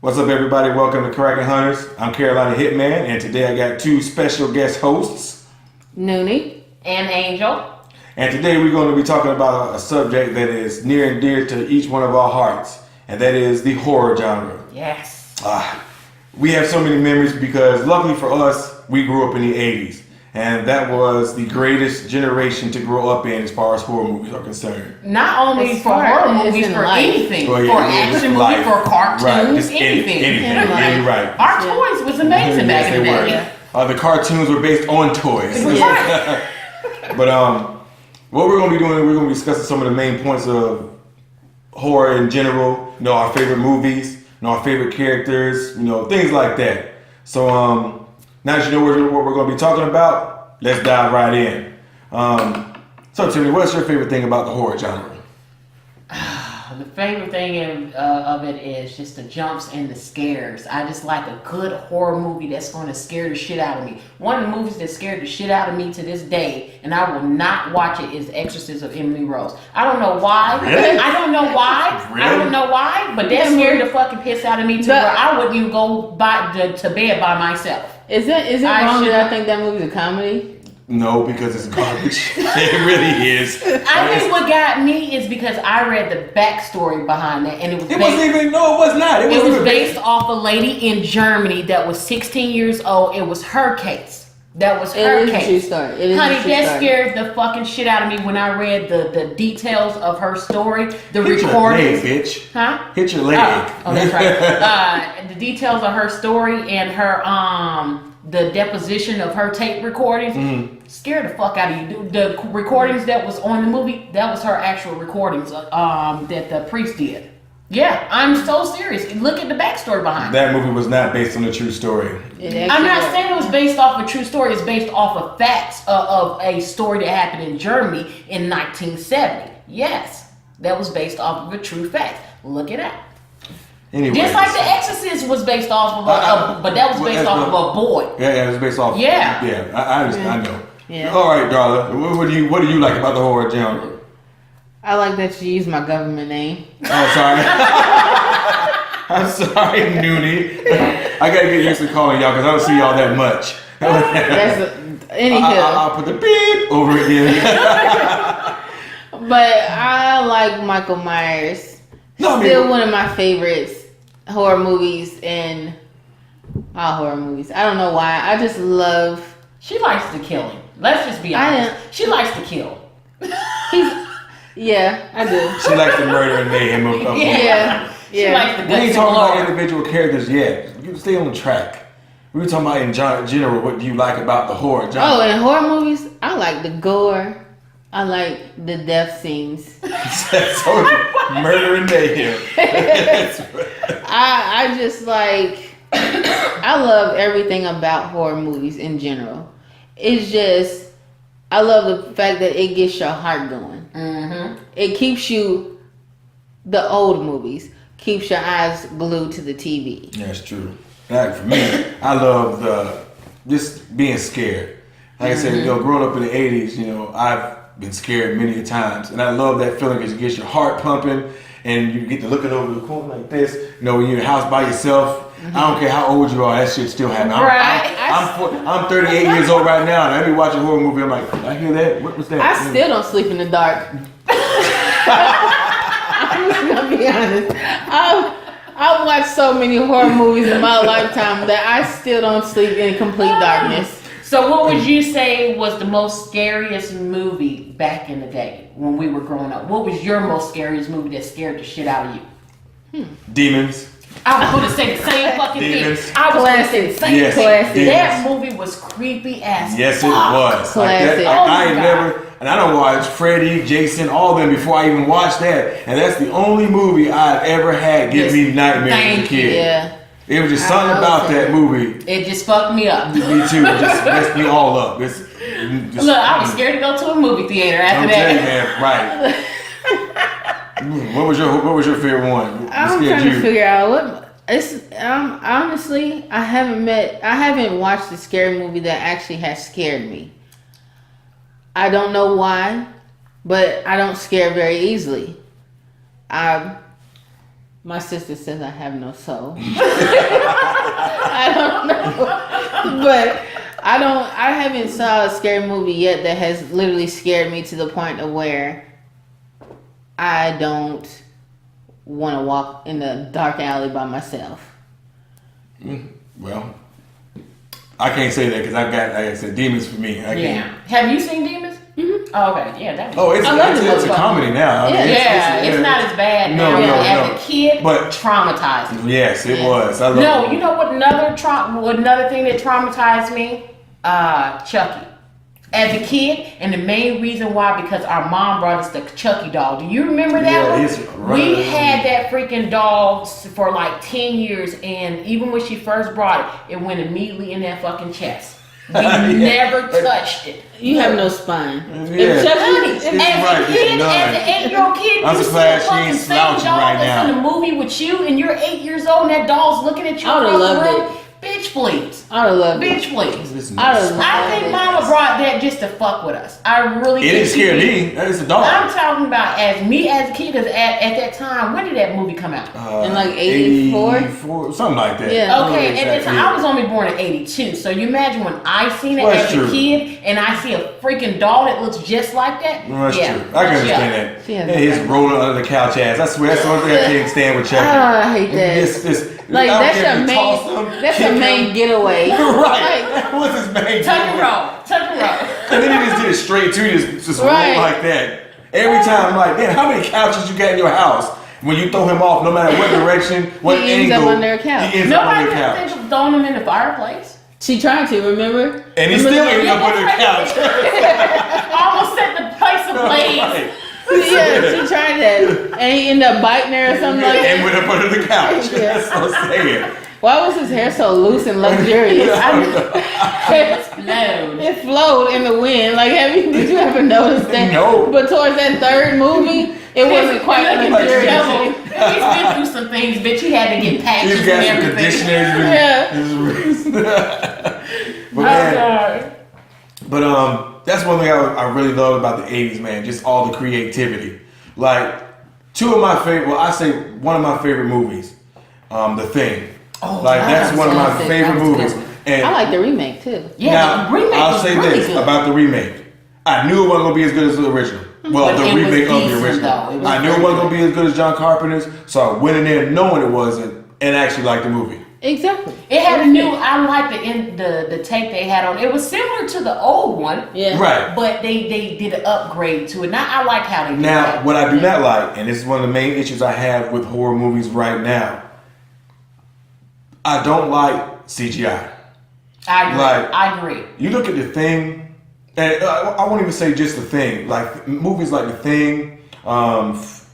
What's up, everybody? Welcome to Kraken Hunters. I'm Carolina Hitman, and today I got two special guest hosts, Noonie and Angel. And today we're going to be talking about a subject that is near and dear to each one of our hearts, and that is the horror genre. Yes. We have so many memories because, luckily for us, we grew up in the 80s. And that was the greatest generation to grow up in as far as horror movies are concerned. Not only for horror movies, for anything. Well, for action movies, for cartoons, right. Just anything. Yeah, you're right. Our toys was amazing back in the day. The cartoons were based on toys. But what we're going to be doing, we're going to be discussing some of the main points of horror in general. You know, our favorite movies, you know, our favorite characters, you know, things like that. So now that you know what we're going to be talking about, let's dive right in. So Timmy, what's your favorite thing about the horror genre? The favorite thing of it is just the jumps and the scares. I just like a good horror movie that's going to scare the shit out of me. One of the movies that scared the shit out of me to this day, and I will not watch it, is Exorcist of Emily Rose. I don't know why. Really? I don't know why. Really? I don't know why, but that scared the fucking piss out of me to where I wouldn't even go to bed by myself. Is it wrong that I think that movie's a comedy? No, because it's garbage. It really is. I think what got me is because I read the backstory behind it, and it was. It was not. It was based off a lady in Germany that was 16 years old. It was her case. That was her case. It is a true story. Honey, that scared the fucking shit out of me when I read the details of her story. The Hit recordings. Your leg, bitch. Huh? Hit your leg. Oh, that's right. The details of her story and her the deposition of her tape recordings scared the fuck out of you. The recordings that was on the movie, that was her actual recordings that the priest did. Yeah, I'm so serious. Look at the backstory behind it. That movie was not based on a true story. I'm not saying it was based off a true story. It's based off of facts of a story that happened in Germany in 1970. Yes, that was based off of a true fact. Look it up. Anyways. Just like The Exorcist was based off of but that was based off of a boy. Yeah, it was based off. Yeah. I understand. I know. Yeah. All right, darling. What do you like about the horror genre? I like that you use my government name. Oh, sorry. I'm sorry, Noonie. I gotta get used to calling y'all because I don't see y'all that much. I'll put the beep over it again. But I like Michael Myers. Still one of my favorites horror movies in all horror movies. I don't know why. I just love. She likes to kill him. Let's just be honest. She likes to kill. Yeah, I do. She likes the murder and mayhem of Yeah. She likes the We ain't talking about individual characters yet. You stay on track. We were talking about in general. What do you like about the horror genre? Oh, in horror movies, I like the gore. I like the death scenes. So murder and mayhem. I just like. I love everything about horror movies in general. It's just, I love the fact that it gets your heart going. Mm-hmm. It keeps you, the old movies, keeps your eyes glued to the TV. That's true. Like for me, I love just being scared. Like I said, you know, growing up in the 80s, you know, I've been scared many times. And I love that feeling because it gets your heart pumping and you get to looking over the corner like this. You know, when you're in the house by yourself, I don't care how old you are, that shit still happens. I'm 38 years old right now, and I be watching a horror movie. I'm like, I hear that. What's that? I still don't sleep in the dark. I'm just gonna be honest. I've watched so many horror movies in my lifetime that I still don't sleep in complete darkness. So what would you say was the most scariest movie back in the day when we were growing up? What was your most scariest movie that scared the shit out of you? Demons. I was going to say the same fucking Demons. thing. I was going to say the same Yes. thing. Classic. That movie was creepy as Yes, fuck. it was. Classic. I ain't never, and I don't watch Freddy, Jason, all of them before I even watched that. And that's the only movie I've ever had give me nightmares as a kid. Yeah. It was just something about that movie. It just fucked me up. Me too. It just messed me all up. Look, I was scared to go to a movie theater after that. Man, right. What was your favorite one? I'm trying to figure out what it's. Honestly, I haven't watched a scary movie that actually has scared me. I don't know why, but I don't scare very easily. My sister says I have no soul. I don't know, but I haven't saw a scary movie yet that has literally scared me to the point of where I don't want to walk in the dark alley by myself. Well, I can't say that because I've got, like I said, demons for me. Have you seen Demons? Mm-hmm. Oh, okay. Yeah, that was. It's a comedy now. I mean, it's not as bad now. As a kid, but traumatized me. Yes, it was. I love it. You know what another thing that traumatized me? Chucky. As a kid, and the main reason why, because our mom brought us the Chucky doll. Do you remember that one? We had that freaking doll for like 10 years, and even when she first brought it went immediately in that fucking chest. We never touched it. You have no spine. Yeah. As an 8-year-old kid, I'm you so see glad a she fucking ain't same slouching doll right that's now. in a movie with you, and you're 8 years old, and that doll's looking at you I would have loved across the room. Bitch, please. I would have loved it. Bitch, please. I think Mama brought that just to fuck with us. I really It didn't scare me. That is a dog. I'm talking about as a kid, because at that time, when did that movie come out? In like 84? Something like that. Yeah. Okay, at the time, I was only born in 82. So you imagine when I seen it as a kid, and I see a freaking doll that looks just like that. Well, that's true. I can understand that. Yeah, his rolling under the couch ass. I swear, that's the only thing I can't stand with Chucky. I hate that. Like that's your main getaway. Right. What's his main Tuck and roll. And then he just did it straight too. Just roll like that. Every time, I'm like, man, how many couches you got in your house? When you throw him off, no matter what direction, what he angle, ends up under a couch. Nobody ever think of throwing him in the fireplace. She tried to, remember? And he still ended up under the couch. Almost set the place ablaze. Right. Yeah, she tried that, and he ended up biting her or something like that. And went up under the couch. That's what I'm saying. Why was his hair so loose and luxurious? It flowed in the wind. Like, did you ever notice that? No. But towards that third movie, it wasn't quite luxurious. He's been through some things, bitch. He had to get patches and everything. But that's one thing I really love about the 80s, man. Just all the creativity. Like, one of my favorite movies, The Thing. That's one of my favorite movies. And I like the remake too. Yeah, now, the remake I'll say really this good. about the remake. I knew it wasn't going to be as good as the original. Well, the remake of the original. I knew it wasn't going to be as good as John Carpenter's, so I went in there knowing it wasn't, and actually liked the movie. Exactly. It had I liked the take they had on. It was similar to the old one. Yeah. Right. But they did an upgrade to it. Now I like how they did that. What I do not like, and this is one of the main issues I have with horror movies right now, I don't like CGI. I agree. You look at The Thing, and I won't even say just The Thing. Like movies like The Thing,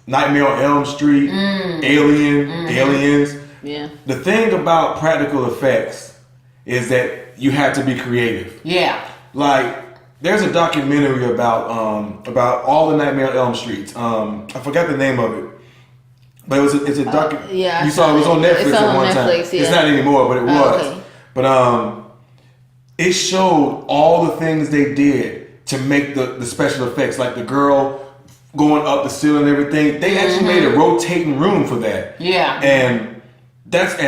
Nightmare on Elm Street, Aliens. Yeah. The thing about practical effects is that you have to be creative. Yeah. Like there's a documentary about all the Nightmare on Elm Streets. I forgot the name of it. But it's a documentary. Yeah. You saw it was on Netflix at one time. Yeah. It's not anymore, but it was. Okay. But it showed all the things they did to make the special effects, like the girl going up the ceiling and everything. They actually made a rotating room for that. Yeah. And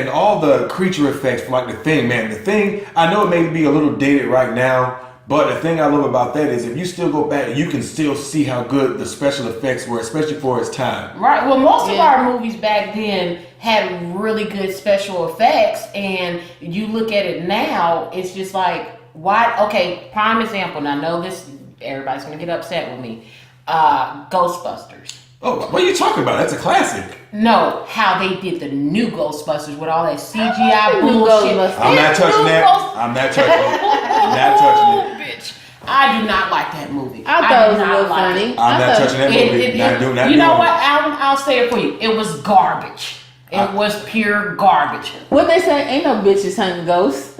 all the creature effects for like The Thing, man. The Thing, I know it may be a little dated right now, but the thing I love about that is if you still go back, you can still see how good the special effects were, especially for its time. Right. Well, most of our movies back then had really good special effects, and you look at it now, it's just like, why? Okay, prime example, and I know this, everybody's going to get upset with me. Ghostbusters. Oh, what are you talking about? That's a classic. No, how they did the new Ghostbusters with all that CGI bullshit. I'm not touching that. I'm not touching it. Not touching it. Bitch. I do not like that movie. I thought it was a little funny. I'm not touching that movie. You know what, Alvin? I'll say it for you. It was garbage. It was pure garbage. What they say, ain't no bitches hunting ghosts.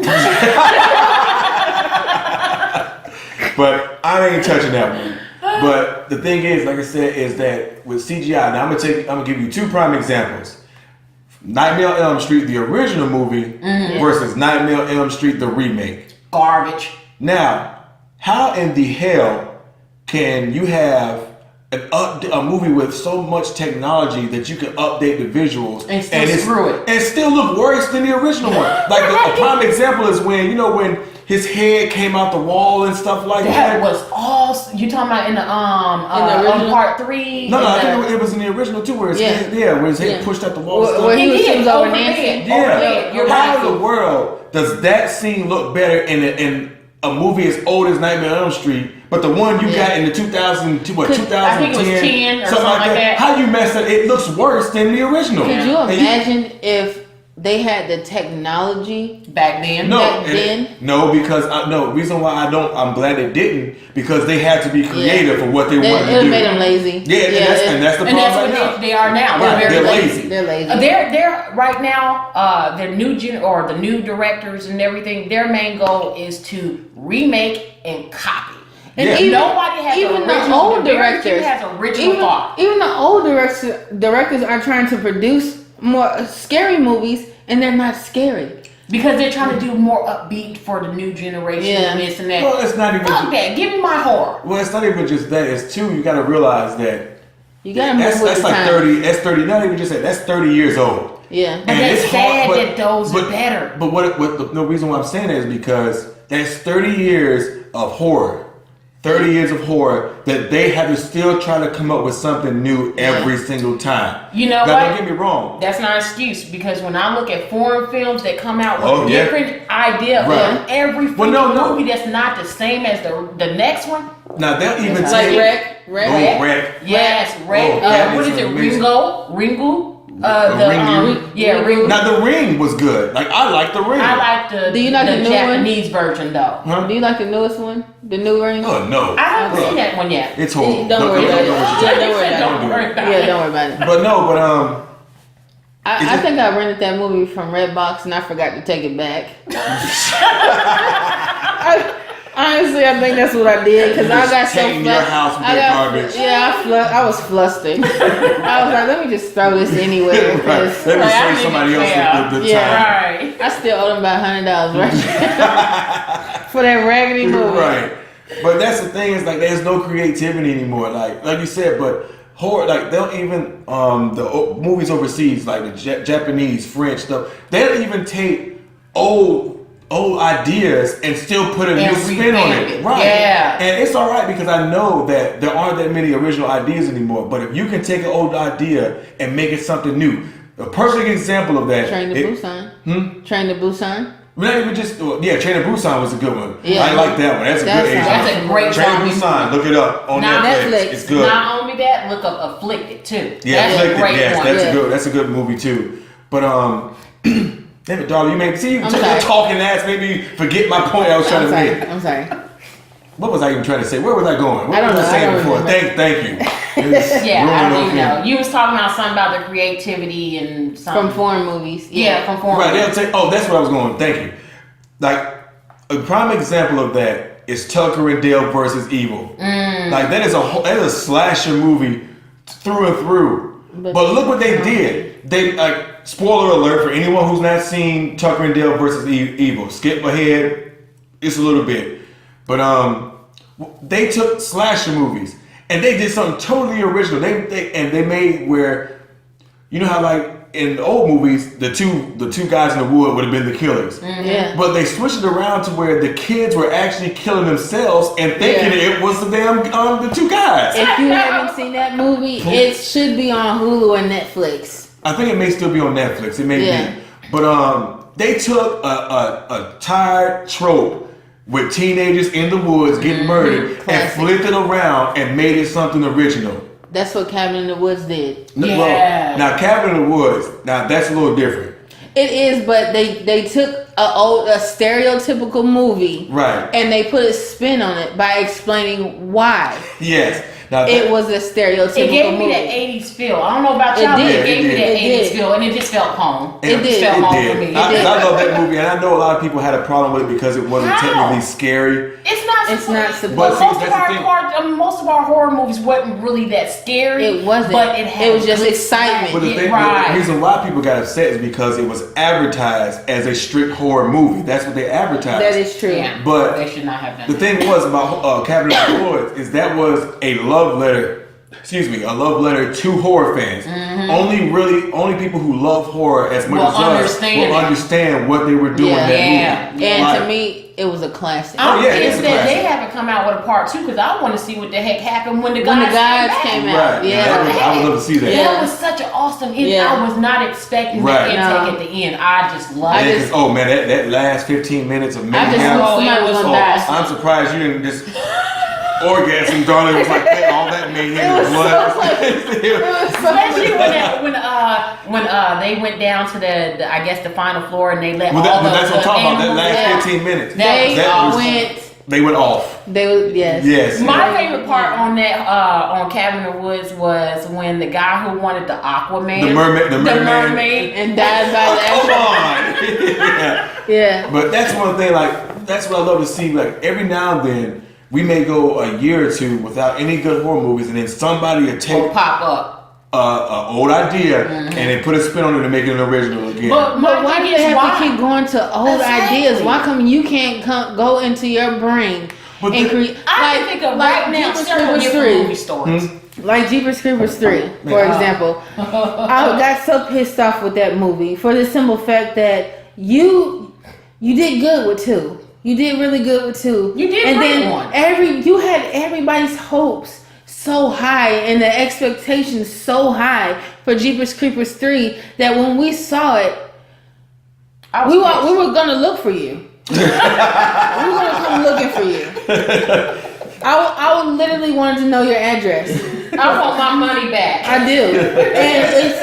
But I ain't touching that one. But the thing is, like I said, is that with CGI, now I'm gonna give you two prime examples. Nightmare on Elm Street, the original movie, versus Nightmare on Elm Street, the remake. Garbage. Now, how in the hell can you have a movie with so much technology that you can update the visuals and still screw it and still look worse than the original one. Like a prime example is when when his head came out the wall and stuff like that. That was awesome. You talking about in the original part 3? No, I think it was in the original too, where his head, where his head pushed out the wall. Where he was over Nancy. How in the world does that scene look better in a movie as old as Nightmare on Elm Street? But the one you got in the 2010, I think it was 10 or something like that. How you mess up? It looks worse than the original. Could you imagine if they had the technology back then? No, because reason why I'm glad they didn't, because they had to be creative for what they wanted to do. It made them lazy. And that's the problem. And that's what they are now. They're lazy. They're lazy. They're right now. Their the new directors and everything. Their main goal is to remake and copy. And nobody has the old directors has original thought. Even the old directors are trying to produce more scary movies, and they're not scary because they're trying to do more upbeat for the new generation and this and that. Well, it's not even that. Give me my horror. Well, it's not even just that. It's you got to realize that you got to move with that's the like time. 30. That's 30. Not even just that. That's 30 years old. Yeah, but it's sad that those are better. But the reason why I'm saying that is because that's 30 years of horror. 30 years of horror that they have to still try to come up with something new every single time. You know what? Don't get me wrong. That's not an excuse, because when I look at foreign films that come out with a different idea of every movie that's not the same as the next one. Now they'll even like Wreck. Wreck. Yes, Wreck. What is it? Ringo? Ringo. Now the Ring was good. Like I like the Ring. I like the Japanese version though. Huh? Do you like the newest one? The new Ring? Oh no. I haven't seen that one yet. It's horrible. Don't worry about it. Don't worry about it. Yeah, don't worry about it. But I think I rented that movie from Redbox and I forgot to take it back. Honestly, I think that's what I did because I got so garbage. I was flustered. I was like, let me just throw this anywhere. Let me save somebody else the time. Right. I still owe them about $100 right for that raggedy movie. Right. But that's the thing, is like there's no creativity anymore. Like you said, but horror, like they'll even the movies overseas, like the Japanese, French stuff, they'll even take old ideas and still put a new spin on it. Right. Yeah. And it's all right because I know that there aren't that many original ideas anymore. But if you can take an old idea and make it something new, a perfect example of that. Train to Busan. Train to Busan. Not even just Train to Busan was a good one. Yeah. I like that one. That's a good Asian. That's a great Train to Busan. Look it up on Netflix. It's good. Not only that, look up Afflicted too. Yeah, that's a great one. That's a good movie too. But damn it, darling, you made your sorry. talking ass made me forget my point I was trying to make. I'm sorry. What was I even trying to say? Where was I going? What I don't was I saying before? remember. Thank you. I don't know. You was talking about something about the creativity and something. From foreign movies. Yeah, from foreign movies. Right, they'll take, that's what I was going. Thank you. Like, a prime example of that is Tucker and Dale versus Evil. Like, that is a slasher movie through and through. But look what they did. They, like, spoiler alert for anyone who's not seen Tucker and Dale versus Evil. Skip ahead. It's a little bit. But they took slasher movies and they did something totally original. They made where, you know how like in the old movies the two guys in the wood would have been the killers. Yeah. But they switched it around to where the kids were actually killing themselves and thinking it was the damn the two guys. If you haven't seen that movie, it should be on Hulu and Netflix. I think it may still be on Netflix. It may be. But they took a tired trope with teenagers in the woods getting murdered and flipped it around and made it something original. That's what Cabin in the Woods did. Yeah. Well, now Cabin in the Woods, now that's a little different. It is, but they took a stereotypical movie, right, and they put a spin on it by explaining why. Yes. Now it was a stereotypical It gave me movie. that 80s feel. I don't know about y'all, but it gave me that 80s feel, and it just felt home. It did. Felt home for me. I love that movie, and I know a lot of people had a problem with it because it wasn't technically scary. It's not supposed. But Most of our horror movies wasn't really that scary. It wasn't. But it was just excitement. But the reason why people got upset is because it was advertised as a strict horror movie. That's what they advertised. That is true. Yeah, but they should not have done the thing was about Cabin in the Woods is that was a love letter a love letter to horror fans. Only people who love horror as much as us will understand what they were doing in that movie. And to me, it was a classic. I'm pissed that they haven't come out with a part 2 because I want to see what the heck happened when the guys came out. Right. Yeah, I would love to see that. That was such an awesome ending. I was not expecting the intake at the end. I just loved it. Oh man, that last 15 minutes of mayhem. I'm surprised you didn't just orgasm, darling. It was like that, all that mayhem and blood. Especially when they went down to the I guess the final floor and they let that's what I'm talking about. That last 15 minutes. They went off. Yes. My favorite part on that on Cabin in the Woods was when the guy who wanted the Aquaman, the mermaid, and died by the Come on. But that's one thing. Like that's what I love to see. Like every now and then. We may go a year or two without any good horror movies, and then somebody will pop up an old idea and then put a spin on it to make it an original again. But why do they have to keep going to old ideas? Why come you can't go into your brain and create? I can think of right now several different movie stories. Like Jeepers Creepers 3, for example. I got so pissed off with that movie for the simple fact that you did good with 2. You did really good with 2. You did and great then one. You had everybody's hopes so high and the expectations so high for Jeepers Creepers 3 that when we saw it, we were gonna look for you. We were gonna come looking for you. I would literally wanted to know your address. I want my money back. I do.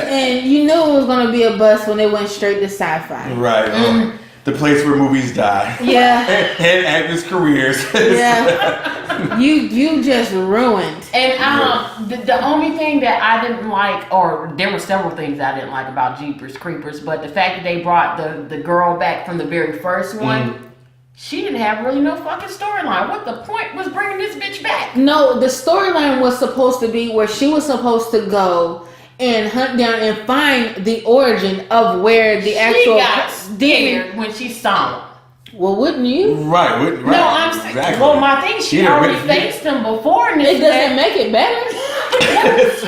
And you knew it was gonna be a bust when they went straight to sci-fi. Right. The place where movies die. Yeah. And actors' careers. Yeah. You just ruined. And the only thing that I didn't like, or there were several things I didn't like about Jeepers Creepers, but the fact that they brought the girl back from the very first one, she didn't have really no fucking storyline. What the point was bringing this bitch back? No, the storyline was supposed to be where she was supposed to go and hunt down and find the origin of where the actual got scared when she saw him. Well, wouldn't you? Right. No, I'm saying. Exactly. Well, my thing, she already faced him before, and it doesn't make it better.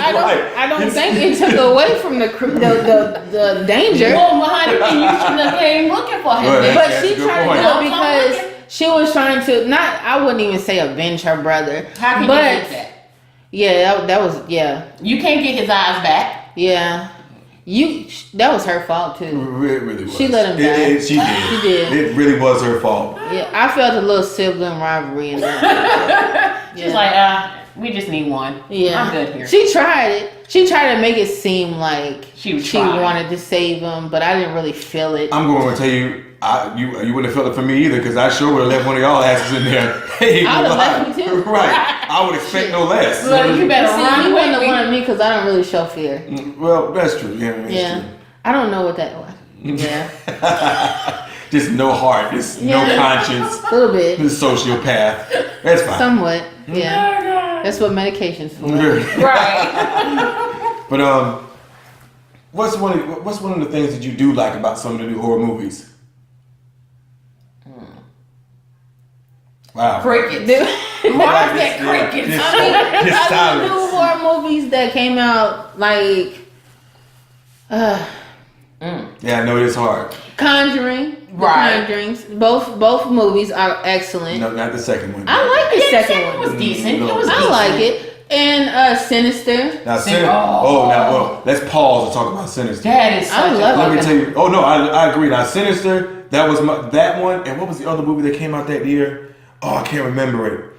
I don't think it took away from the danger. Well, honey, you shouldn't have came looking for him. But she tried to do it because she was trying to I wouldn't even say avenge her brother. How can you think that? Yeah, that was You can't get his eyes back. Yeah. That was her fault too. It really was. She let him die. She did. She did. It really was her fault. Yeah, I felt a little sibling rivalry in that. She's like, we just need one. Yeah, I'm good here. She tried it. She tried to make it seem like she wanted to save him, but I didn't really feel it. I'm going to tell you. You wouldn't have felt it for me either, because I sure would have left one of y'all asses in there. Hey, I would have left me too. Right. I would expect no less. Well, you better run. You wouldn't have wanted me because I don't really show fear. Well, that's true. Yeah. True. I don't know what that was. Yeah. Just no heart. Just no conscience. A little bit. Just sociopath. That's fine. Somewhat. Yeah. That's what medication's for. Right. But what's one of the things that you do like about some of the new horror movies? Wow. Crickets. Mark that crickets. I mean, new horror movies that came out like Yeah, I know it's hard. Conjuring. Right. Conjurings. Both movies are excellent. No, not the second one. I like the second one. It was decent. No. It was I like it. And Sinister. Now, Sinister. Let's pause and talk about Sinister. That is such Let me tell you. Oh no, I agree. Now, Sinister. That was that one. And what was the other movie that came out that year? Oh, I can't remember it.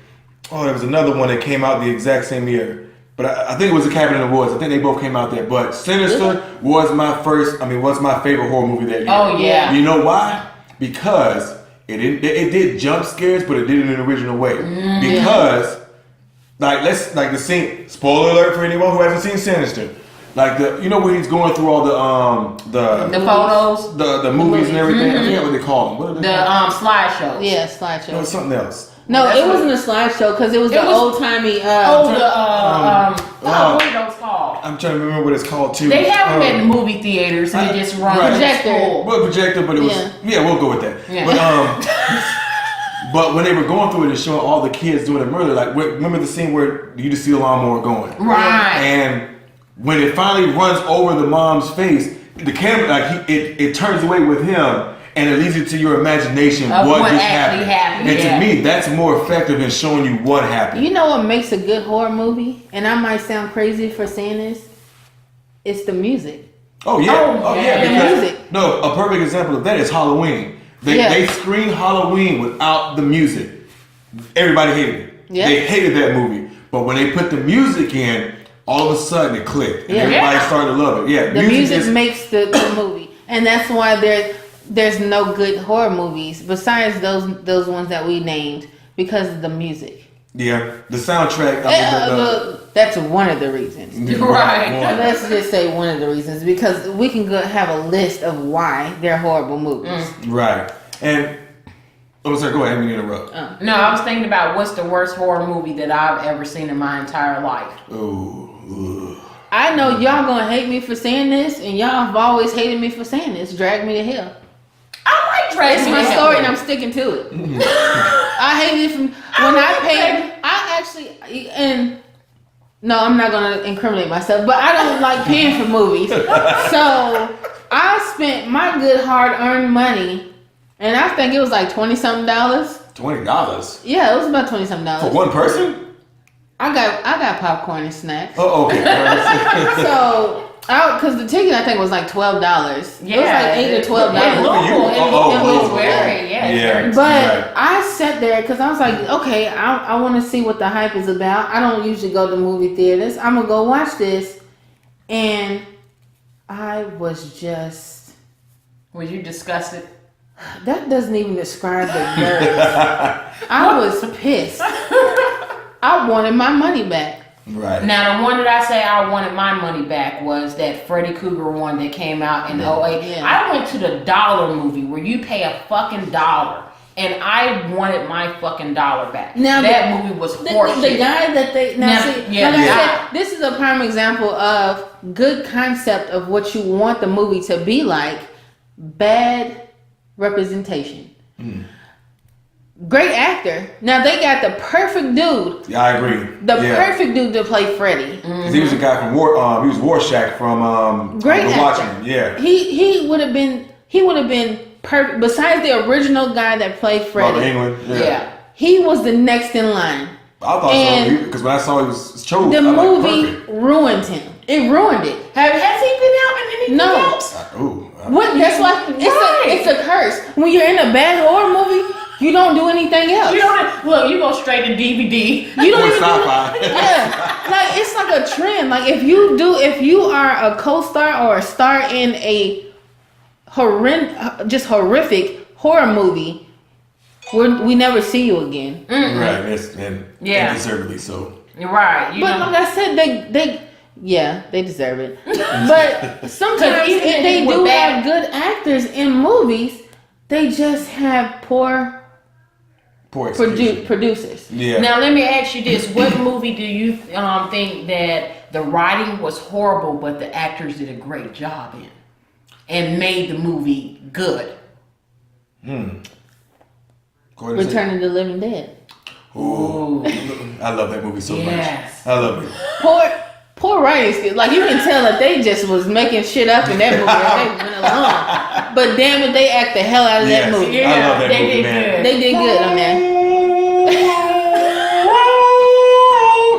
Oh, there was another one that came out the exact same year. But I think it was The Cabin in the Woods. I think they both came out there. But Sinister was my favorite horror movie that year. Oh yeah. You know why? Because it did jump scares, but it did it in an original way. Because the scene. Spoiler alert for anyone who hasn't seen Sinister. Like where he's going through all the photos, the movies and everything. I forget what they call them. What are they called? Slideshows. Yeah, slideshow. No, it's something else. No, it wasn't a slideshow because it was the old timey. What are those called? I'm trying to remember what it's called too. They have them at the movie theaters and they just run projector. Well, projector, but it was we'll go with that. Yeah. But when they were going through it and showing all the kids doing the murder, like remember the scene where you just see the lawnmower going, Right? And when it finally runs over the mom's face, the camera like it turns away with him. And it leads you to your imagination Of what just actually happened. And Yeah. to me, that's more effective than showing you what happened. You know what makes a good horror movie? And I might sound crazy for saying this. It's the music. Oh yeah, Oh, yeah. The because- music. No, a perfect example of that is Halloween. They screened Halloween without the music. Everybody hated it. Yeah. They hated that movie. But when they put the music in, all of a sudden it clicked. And Yeah. everybody started to love it. Yeah, The music is- makes the movie. And that's why there's no good horror movies besides those ones that we named because of the music. Yeah, the soundtrack. That's one of the reasons. Right. one. Let's just say one of the reasons because we can go have a list of why they're horrible movies. Right. And sorry, go ahead. Let me interrupt. No, I was thinking about what's the worst horror movie that I've ever seen in my entire life. Oh. I know y'all gonna hate me for saying this, and y'all have always hated me for saying this. Drag Me to Hell. I like Drag It's Me my to story, Hell. and I'm sticking to it. I hated it from when I paid. I actually and no, I'm not gonna incriminate myself, but I don't like paying for movies. So I spent my good hard-earned money, and I think it was like $20-something. $20 Yeah, it was about $20-something. for one person? I got popcorn and snacks. Oh, okay. So, because the ticket I think was like $12. It was like $8 to $12. Yeah, Oh, it's very, it's very. But Right. I sat there because I was like, okay, I want to see what the hype is about. I don't usually go to movie theaters. I'm gonna go watch this, and I was just. Was you disgusted? That doesn't even describe the nerves. I was pissed. I wanted my money back. Right. Now, the one that I say I wanted my money back was that Freddy Krueger one that came out in 2008. Yeah. I went to the dollar movie where you pay a fucking $1, and I wanted my fucking $1 back. Now, that movie was horseshit. The guy that they Now, see, yeah, like I yeah. said, this is a prime example of good concept of what you want the movie to be like. Bad representation. Great actor. Now they got the perfect dude. Yeah, I agree. The perfect dude to play Freddy. 'Cause he was a guy from he was Rorschach from Great The actor. Watchmen. Yeah. He would have been perfect. Besides the original guy that played Robert Freddy, Englund. Yeah. he was the next in line. I thought And so because when I saw he was chosen, The I was movie like, perfect. ruined him. It ruined it. Has he been out in anything No. else? What? That's why it's a curse. When you're in a bad horror movie, you don't do anything else. You don't look. You go straight to DVD. You don't Or even do, sci-fi. yeah, like it's like a trend. Like if you are a co-star or a star in a horrific horror movie, we never see you again. Right. And Yeah. deservedly so. You're right. You But know. like I said, they deserve it. But sometimes even if if they it was do bad- have good actors in movies, they just have poor Poor execution. producers. Yeah. Now let me ask you this: what movie do you think that the writing was horrible, but the actors did a great job in, and made the movie good? Return of the Living Dead. Ooh. I love that movie so Yes. much. I love it. Poor writing skills. Like you can tell that they just was making shit up in that movie as they went along. But damn it, they act the hell out of that Yes. movie. I love that they movie, did man. good. They did good on that.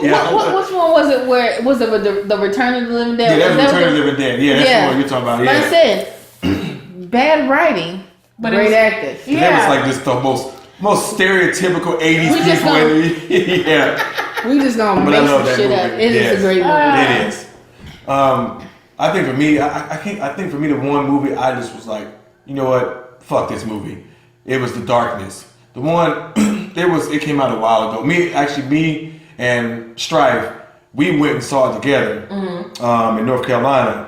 Yeah. Which one was it? Where was it? The Return of the Living Dead? Yeah, that's Was Return of the Living Dead. Yeah, that's the one you're talking about. Like I Yeah. said, bad writing, But it great was- actors. And that was like just the most stereotypical 80s We just people. Yeah. We just gonna But I make love some that shit up. movie. It is Yes. a great movie. It is. I think for me, I think for me, the one movie I just was like, you know what? Fuck this movie. It was The Darkness. The one, it came out a while ago. Me and Strife, we went and saw it together in North Carolina.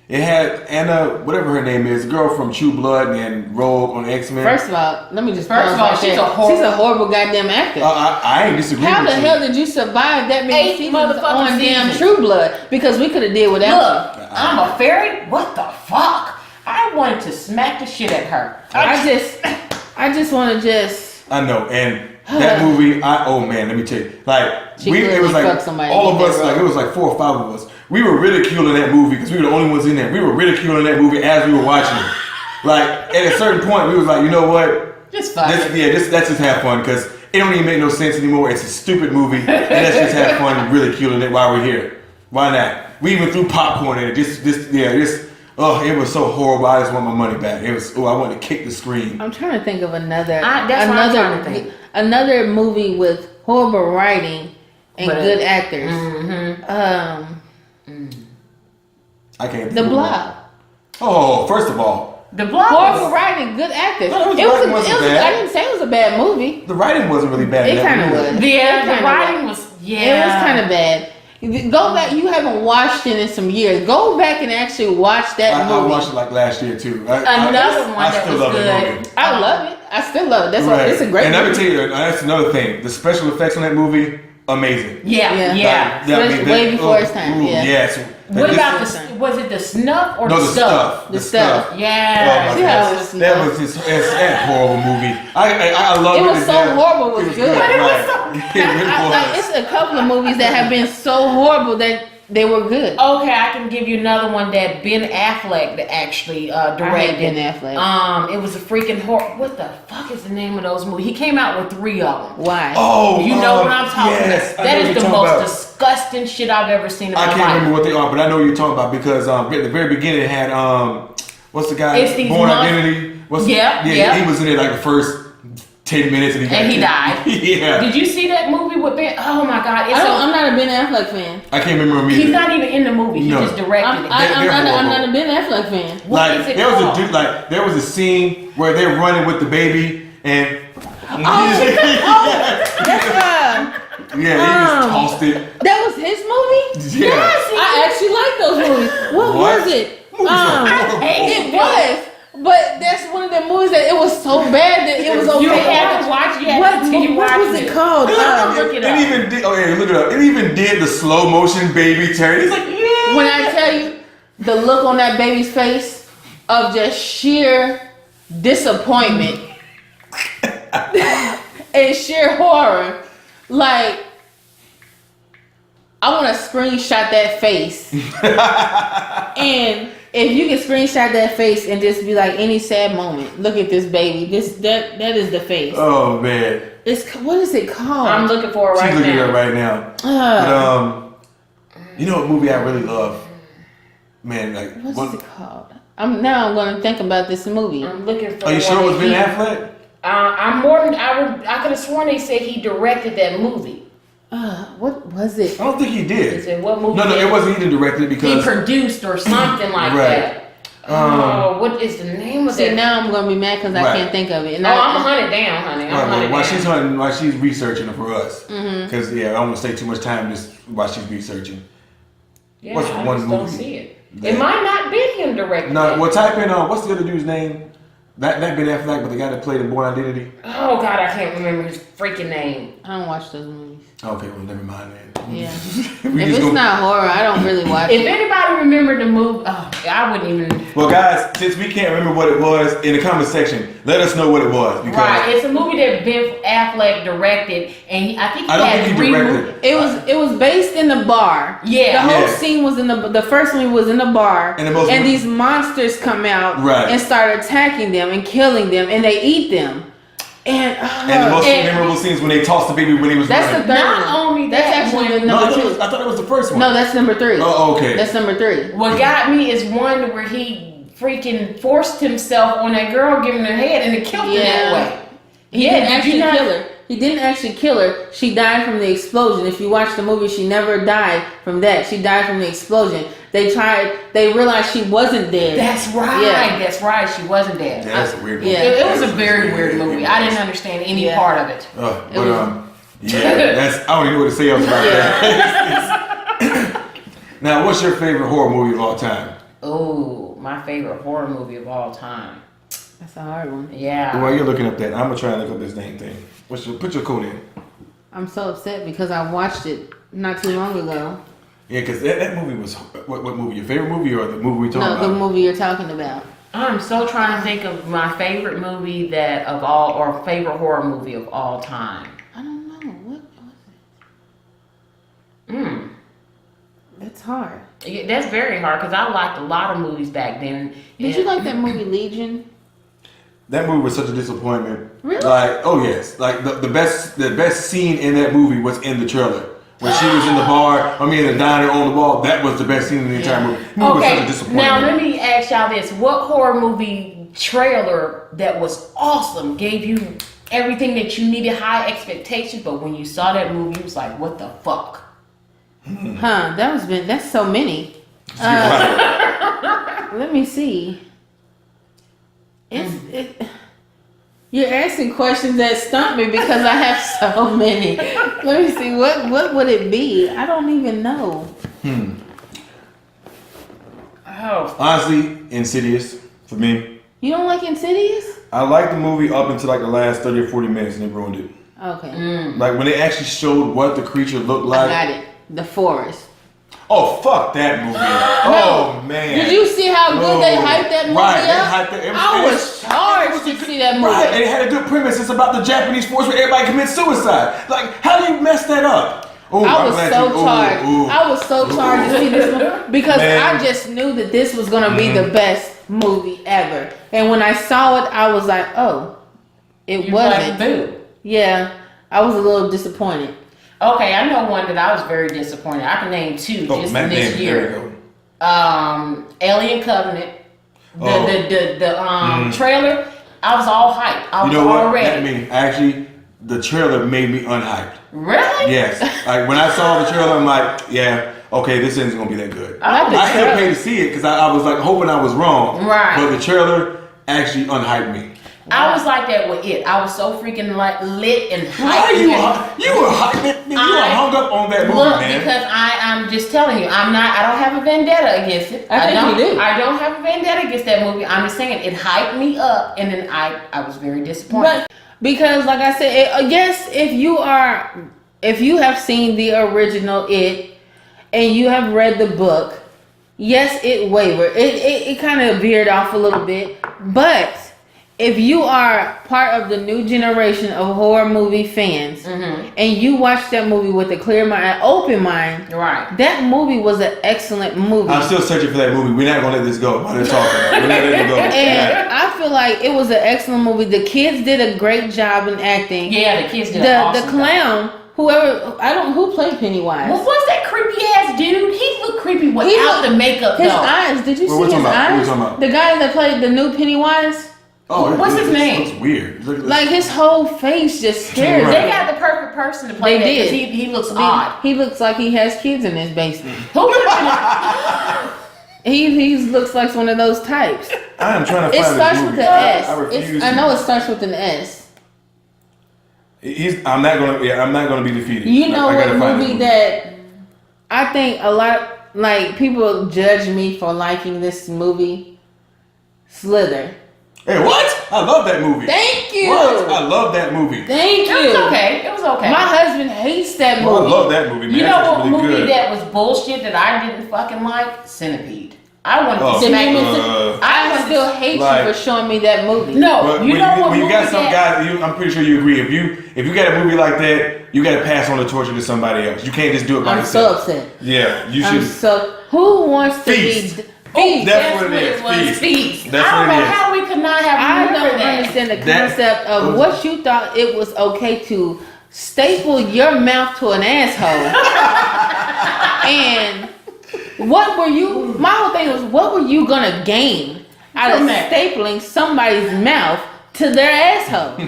It had Anna, whatever her name is, the girl from True Blood and Rogue on X-Men. First of all, let me just First pause of all, right she's there. a horrible- She's a horrible goddamn actor. I ain't disagree How with the you. hell did you survive that many 8 seasons motherfucking on damn seasons. True Blood? Because we could have did without Look, I'm a fairy. What the fuck? I wanted to smack the shit at her. you. I just want to just. I know, and that movie, let me tell you, like She it was clearly like fucked somebody all of with us, that like role. it was like 4 or 5 of us. We were ridiculing that movie because we were the only ones in there. We were ridiculing that movie as we were watching it. Like at a certain point, we was like, you know what? Just fun. Let's just have fun because it don't even make no sense anymore. It's a stupid movie, and let's just have fun ridiculing it while we're here. Why not? We even threw popcorn in it. It was so horrible. I just want my money back. It was. I wanted to kick the screen. I'm trying to think of another That's what I'm trying to think. another movie with horrible writing and good actors. I can't. The Blob. Oh, first of all, The Blob. Horrible writing, good actors. No, the writing wasn't bad. I didn't say it was a bad movie. the writing wasn't really bad. It in that kind of movie. was. Yeah, It the kinda writing was. was. Yeah. It was kind of bad. Go back. You haven't watched it in some years. Go back and actually watch that I movie. watched it like last year too. Another one I that still was love that good. movie. I love it. I still love it. That's why Right. it's a great And let me movie. tell you, that's another thing. The special effects on that movie, amazing. Yeah. Especially way before its time, yeah. Yes. What This- about was it the snuff or No, the the stuff? stuff. The stuff. Yeah. Oh my See how God. it was That snuff. was just it's a horrible movie. I love it. It was so horrible, it was good. Right. But it was so It really Like, was. it's a couple of movies that have been so horrible that they were good. Okay, I can give you another one that Ben Affleck that actually I hate directed. Ben Affleck. It was a freaking horror. What the fuck is the name of those movies? He came out with 3 of them. Why? Oh, You know what I'm talking yes, about? I know That what is you're the talking most about. disgusting shit I've ever seen in my I life. can't remember what they are, but I know what you're talking about because at the very beginning it had what's the guy? It's these Born months- Identity. Yep. He was in it like the first 10 minutes and he And he died. Yeah. Did you see that movie with Ben? Oh my god! I'm not a Ben Affleck fan. I can't remember him either. He's not even in the movie. He No. just directed it. They're I'm horrible. not a Ben Affleck fan. What Like is it there called? was a dude, like there was a scene where they're running with the baby and That's he just tossed it. that was his movie. Yeah. I actually like those movies. What What? was it? Movies are horrible. It was, but that's one of the movies that it was so bad that it was okay. You had to watch. You had to continue What was watching it called? Look it up. even did. Oh yeah, look it up. It even did the slow motion baby turn. He's like, yeah. When I tell you the look on that baby's face of just sheer disappointment and sheer horror, like I want to screenshot that face. And if you can screenshot that face and just be like any sad moment, look at this baby. That is the face. Oh man, It's what is it called? I'm looking for it she's right looking at it now. right now. But you know what movie I really love? Man, like What's it called? I'm gonna think about this movie. I'm looking for. Are you one sure it was that Ben he- Affleck? I'm more than I could have sworn they said he directed that movie. What was it? I don't think he They did. said what movie? No, did it wasn't. He didn't direct it He because produced or something like Right. that. What is the name of See, that? now I'm gonna be mad because I Right. can't think of it. And I'm gonna hunt it down, honey. I'm Right, hunting while it she's down. hunting, while she's researching it for us, Mm-hmm. because I don't want to stay too much time just while she's researching. Yeah, what's I one just don't movie see it. that- It might not be him directing. No, it. well, type in what's the other dude's name? That Ben Affleck, but the guy that played in Born Identity. Oh God, I can't remember his freaking name. I don't watch those movies. Okay, well, never mind then. Yeah. We If just it's gonna- not horror, I don't really watch If it. anybody remembered the movie, I wouldn't even. Well, guys, since we can't remember what it was, in the comment section, let us know what it was because Right, it's a movie that Ben Affleck directed, and I think he I don't had think he directed. It was based in the bar. Yeah. The whole Yeah. scene was in the first one was in the bar. And these monsters come out Right. and start attacking them and killing them and they eat them. And the most and- memorable scenes when they tossed the baby when he was that's the running. third Not one. only That's that, actually when- the No, number 2. I thought it was the first one. No, that's number 3. Oh, okay. That's number 3. What got me is one where he freaking forced himself on that girl, giving her head, and it killed her that way. He Yeah, didn't did actually you not- kill her. He didn't actually kill her. She died from the explosion. If you watch the movie, she never died from that. She died from the explosion. They realized she wasn't dead. That's right. Yeah. That's right. She wasn't dead. Yeah, that's a weird movie. Yeah. It was a very weird movie. I didn't understand any Yeah. part of it. That's I don't even know what to say else about that. Now, what's your favorite horror movie of all time? Oh, my favorite horror movie of all time. That's a hard one. Yeah. While you're looking up that, I'm gonna try and look up this dang thing. Put your code in. I'm so upset because I watched it not too long ago. Yeah, because that movie was what movie? Your favorite movie or the movie we talking No, about? the movie you're talking about. I'm so trying to think of my favorite movie or favorite horror movie of all time. I don't know. What was Mm. it? That's hard. Yeah, that's very hard because I liked a lot of movies back then. Did you like that movie Legion? That movie was such a disappointment. Really? Like, oh yes, like the best scene in that movie was in the trailer. When she was in the bar, in the diner on the wall, that was the best scene in the entire movie. The movie was such a disappointment. Now let me ask y'all this. What horror movie trailer that was awesome gave you everything that you needed, high expectations, but when you saw that movie, you was like, what the fuck? Huh, that's so many. Let me see. You're asking questions that stump me because I have so many. Let me see, what would it be? I don't even know. Oh. Honestly, Insidious for me. You don't like Insidious? I liked the movie up until like the last 30 or 40 minutes and they ruined it. Okay. Like when they actually showed what the creature looked like. I got it. The Forest. Oh, fuck that movie. Oh, man. Did you see how good they hyped that movie right, up? They hyped it. I was charged to see that movie. Right, and it had a good premise. It's about the Japanese force where everybody commits suicide. Like, how do you mess that up? Ooh, I was so charged. I was so charged to see this movie because Man. I just knew that this was going to be the best movie ever. And when I saw it, I was like, oh, it wasn't. Like, boo. Yeah, I was a little disappointed. Okay, I know one that I was very disappointed. I can name two just in this year. Alien Covenant. The trailer. I was all hyped. I was all ready. Actually, the trailer made me unhyped. Really? Yes. Like when I saw the trailer, I'm like, yeah, okay, this isn't gonna be that good. I still paid to see it because I was like hoping I was wrong. Right. But the trailer actually unhyped me. I was like that with it. I was so freaking like lit and hyped. Why you were hyped? You were hung up on that movie, man. Because I'm just telling you, I don't have a vendetta against it. I think you do. I don't have a vendetta against that movie. I'm just saying it hyped me up, and then I was very disappointed. But because, like I said, I guess if you have seen the original It, and you have read the book, yes, it wavered. It kind of veered off a little bit, but if you are part of the new generation of horror movie fans and you watch that movie with a clear mind, open mind, right? That movie was an excellent movie. I'm still searching for that movie. We're not gonna let this go. While they're talking, we're not letting it go. And I feel like it was an excellent movie. The kids did a great job in acting. Yeah, the kids did. An awesome the clown, who played Pennywise? Well, what's that creepy ass dude? He looked creepy without the makeup. His though. eyes. Did you What see his eyes? What are you talking about? The guy that played the new Pennywise. Oh, what's his name? Looks weird. Like his whole face just scares me. They got the perfect person to play that because he looks odd. He looks like he has kids in his basement. Who He looks like one of those types. I am trying to find It starts this with movie. the S. I refuse. I know it starts with an S. I'm not gonna be defeated. You know I gotta what find movie this that I think a lot like people judge me for liking this movie? Slither. Hey, what? I love that movie. Thank you. What? I love that movie. Thank you. It was okay. It was okay. My husband hates that movie. I love that movie, man. You know That's what really movie good. that was bullshit that I didn't fucking like? Centipede. I wanted to The smack name I still hate like- you for showing me that movie. No, But you know what when you movie got some that? guy, I'm pretty sure you agree. If you got a movie like that, you got to pass on the torture to somebody else. You can't just do it by I'm so yourself. upset. Yeah, you I'm should. so. Who wants to Feast. be? Feast. That's what it is. was. Feast. Feast. That's I don't what it know is. how we could not have I remembered don't that. understand the That- concept of what you thought it was okay to staple your mouth to an asshole. And what were you? My whole thing was, what were you gonna gain out From of that? stapling somebody's mouth to their asshole?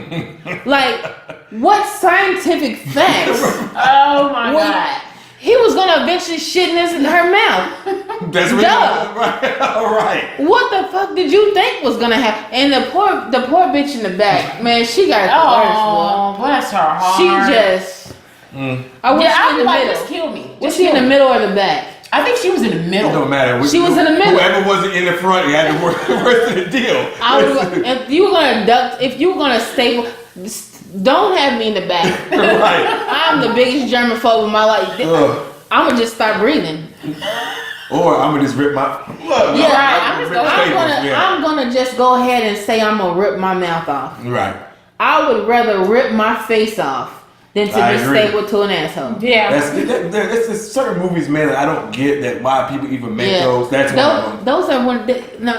Like, what scientific facts? Oh my Well, god. He was gonna eventually shit in her mouth. That's what Duh. right. All right. What the fuck did you think was gonna happen? And the poor bitch in the back, man, she got the Oh, bless her heart. worst, boy. She just. I wish Yeah, she I in was the like, middle. just kill me. Was she in the middle or the back? I think she was in the middle. It don't matter. She was in the middle. Whoever wasn't in the front, you had to work the rest of the deal. If you were gonna duck, if you were gonna staple, don't have me in the back. Right. I'm the biggest germaphobe in my life. Ugh. I'm gonna just stop breathing. or I'm gonna just rip my. Look, Yeah, I'm I'm gonna just go ahead and say I'm gonna rip my mouth off. Right. I would rather rip my face off than to be stapled to an asshole. Yeah. That's just certain movies, man. That I don't get that why people even make those. That's one of them. Those are one.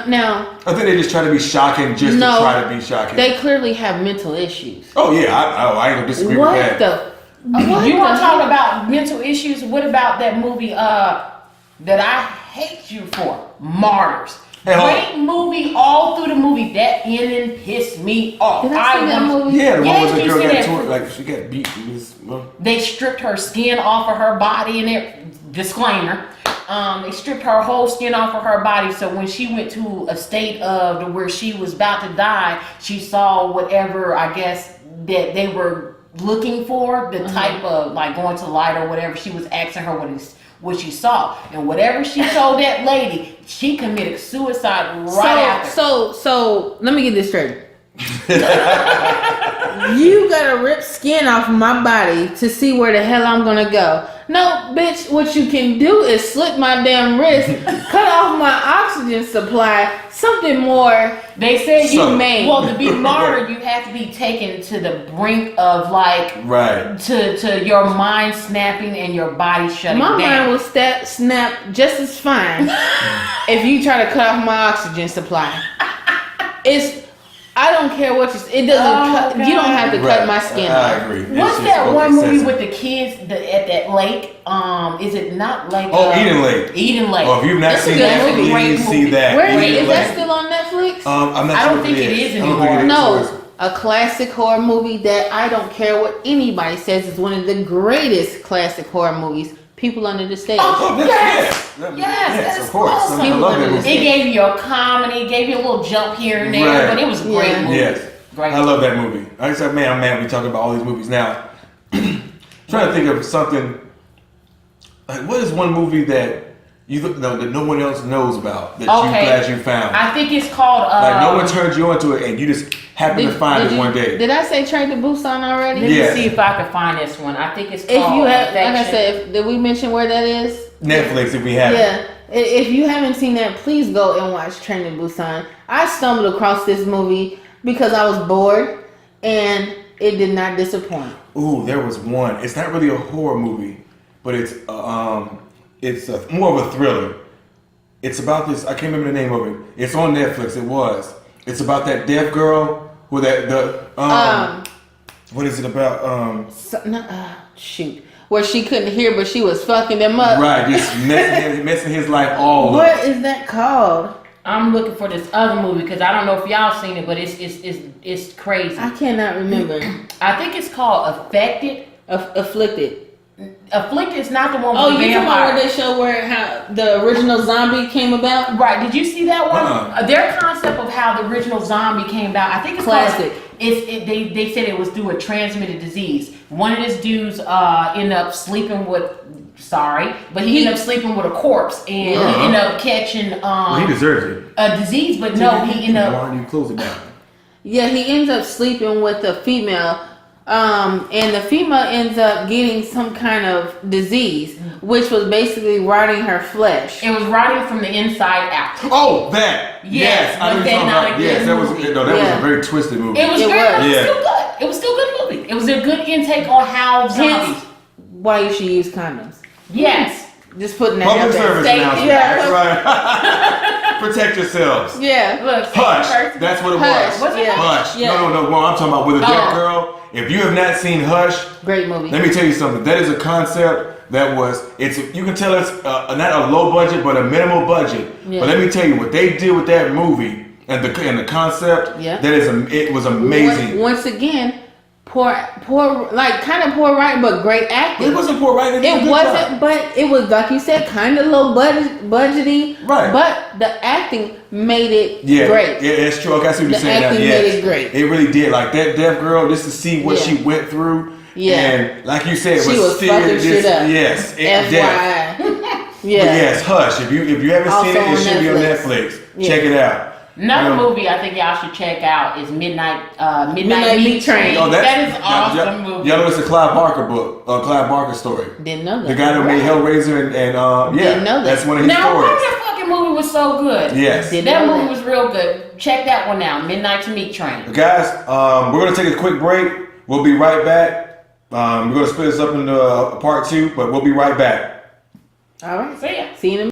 Now, I think they just try to be shocking to try to be shocking. They clearly have mental issues. Oh yeah, I ain't gonna disagree with that. You want to talk about mental issues? What about that movie that I hate you for? Martyrs. Great movie, all through the movie. That ending pissed me off. Did I see that movie? Yeah, the one where the girl got torn, like she got beat. They stripped her skin off of her body, and it disclaimer. They stripped her whole skin off of her body, so when she went to a state of where she was about to die, she saw whatever I guess that they were looking for, the type of like going to light or whatever. She was asking her what she saw, and whatever she told that lady, she committed suicide after. So let me get this straight. You gotta rip skin off my body to see where the hell I'm gonna go. No, bitch, what you can do is slit my damn wrist, cut off my oxygen supply, something more. They said humane. Well, to be martyred, you have to be taken to the brink of like to your mind snapping and your body shutting down. My mind will snap just as fine if you try to cut off my oxygen supply. I don't care what it doesn't cut. You don't have to cut my skin off. I agree. What's that one movie with the kids at that lake? Is it not Lake? Eden Lake. Eden Lake. Well, if you've not seen that, please see that. Where is that still on Netflix? I'm not I sure don't think it is anymore. A classic horror movie that I don't care what anybody says is one of the greatest classic horror movies. People Under the Stairs. Oh, yes, yes, of course. Awesome. I love that movie. It gave you a comedy, it gave you a little jump here and there, but it was a great movie. Yes, great. I love that movie. Like I said, man, I'm mad we talking about all these movies now. Trying to think of something. Like, what is one movie that that no one else knows about that you glad you found? I think it's called. Like no one turned you onto it, and you just happened to find it one day. Did I say Train to Busan already? Let me see if I can find this one. I think it's called. If you have, like I said, did we mention where that is? Netflix, if we haven't. Yeah. If you haven't seen that, please go and watch Train to Busan. I stumbled across this movie because I was bored, and it did not disappoint. Ooh, there was one. It's not really a horror movie, but it's more of a thriller. It's about this. I can't remember the name of it. It's on Netflix. It's about that deaf girl with what is it about? Where she couldn't hear, but she was fucking them up. Right, just messing his life all up. What is that called? I'm looking for this other movie because I don't know if y'all seen it, but it's crazy. I cannot remember. I think it's called Afflicted. Afflicted is not the one with the vampire. You talking about where they show how the original zombie came about? Right. Did you see that one? Their concept of how the original zombie came about, I think it's classic. They said it was through a transmitted disease. One of his dudes ended up sleeping with. He ended up sleeping with a corpse, and he ended up catching. He deserves it. A disease, but no, he ended up. Why don't you close it down? Yeah, he ends up sleeping with a female. And the female ends up getting some kind of disease, which was basically rotting her flesh. It was rotting from the inside out. Oh, that! Yes, I know you're talking about. Yes, that was a very twisted movie. It was still good. It was still a good movie. It was a good intake on how zombies. Why you should use condoms. Yes. Just putting that Public out there. service announcement. That's right. Protect yourselves. Yeah. Look. Hush. That's what it was. What's it? Hush. Yeah. No. Well, I'm talking about with a deaf girl. If you have not seen Hush, great movie. Let me tell you something. That is a concept that you can tell it's not a low budget, but a minimal budget. Yeah. But let me tell you what they did with that movie and the concept. Yeah. It was amazing. Once again, poor writing, but great acting. It wasn't poor writing. It wasn't, but it was like you said, kind of low budgety. Right. But the acting made it great. Yeah, it's true. Okay, I see what you're saying. The acting made it great. It really did. Like that deaf girl, just to see what she went through. Yeah. And like you said, she was fucking shit up. Yes. FYI. Yeah. But yes, Hush. If you haven't seen it, it should be on Netflix. Yeah. Check it out. Another movie I think y'all should check out is Midnight Meat Train. Oh, That is awesome movie. Y'all know it's a Clive Barker book, Clive Barker story. Didn't know that. The guy that made Hellraiser and Didn't know that. that's one of his Now, why stories. that fucking movie was so good? Yes. That movie was real good. Check that one out. Midnight to Meat Train. Guys, we're gonna take a quick break. We'll be right back. We're gonna split this up into part 2, but we'll be right back. All right. See ya. See you in a minute.